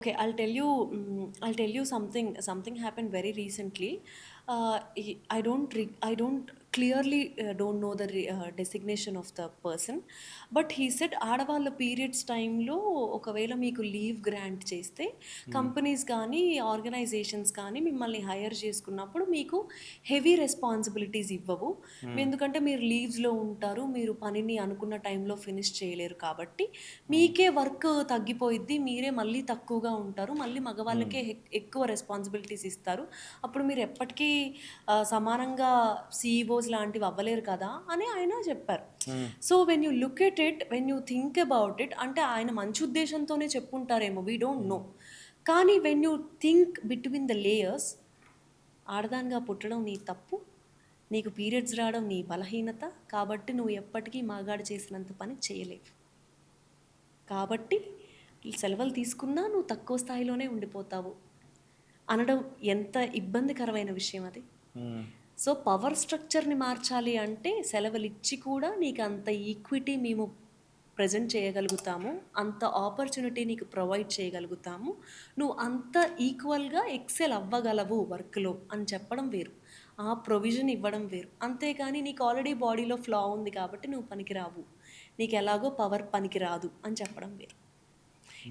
Okay, I'll tell you something. Something happened very recently. I don't clearly don't know the designation of the person, but he said ఆడవాళ్ళ periods టైంలో ఒకవేళ మీకు leave grant చేస్తే companies కానీ organisations కానీ మిమ్మల్ని hire చేసుకున్నప్పుడు మీకు హెవీ రెస్పాన్సిబిలిటీస్ ఇవ్వవు. ఎందుకంటే మీరు లీవ్స్‌లో ఉంటారు. మీరు పనిని అనుకున్న టైంలో ఫినిష్ చేయలేరు కాబట్టి మీకే వర్క్ తగ్గిపోయిద్ది. మీరే మళ్ళీ తక్కువగా ఉంటారు. మళ్ళీ మగవాళ్ళకే ఎక్కువ రెస్పాన్సిబిలిటీస్ ఇస్తారు. అప్పుడు మీరు ఎప్పటికీ సమానంగా సీఈఓస్ లాంటివి అవ్వలేరు కదా! అని ఆయన చెప్పారు. So, when you look at it, when you think about it అంటే ఆయన మంచి ఉద్దేశంతోనే చెప్పుంటారేమో వి డోంట్ నో. కానీ when you think between the layers ఆడదానిగా పుట్టడం నీ తప్పు. నీకు పీరియడ్స్ రావడం నీ బలహీనత. కాబట్టి నువ్వు ఎప్పటికీ మగాడు చేసినంత పని చేయలేవు. కాబట్టి సెలవులు తీసుకున్నా నువ్వు తక్కువ స్థాయిలోనే ఉండిపోతావు అనడం ఎంత ఇబ్బందికరమైన విషయం అది. సో పవర్ స్ట్రక్చర్ని మార్చాలి అంటే సెలవులు ఇచ్చి కూడా నీకు అంత ఈక్విటీ మేము ప్రజెంట్ చేయగలుగుతాము, అంత ఆపర్చునిటీ నీకు ప్రొవైడ్ చేయగలుగుతాము, నువ్వు అంత ఈక్వల్గా ఎక్సెల్ అవ్వగలవు వర్క్లో అని చెప్పడం వేరు, ఆ ప్రొవిజన్ ఇవ్వడం వేరు. అంతేకాని నీకు ఆల్రెడీ బాడీలో ఫ్లా ఉంది కాబట్టి నువ్వు పనికిరావు, నీకు ఎలాగో పవర్ పనికిరాదు అని చెప్పడం వేరు.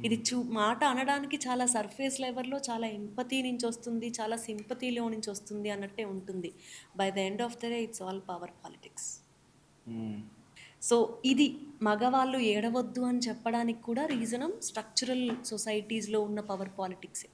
ఇది మాట అనడానికి చాలా సర్ఫేస్ లెవెల్‌లో చాలా ఎంపతీ నుంచి వస్తుంది, చాలా సింపతీలో నుంచి వస్తుంది అన్నట్టే ఉంటుంది. By the end of the day it's all power politics. So ఇది మగవాళ్ళు ఏడవద్దు అని చెప్పడానికి కూడా రీజనం స్ట్రక్చరల్ సొసైటీస్‌లో ఉన్న పవర్ పాలిటిక్సే.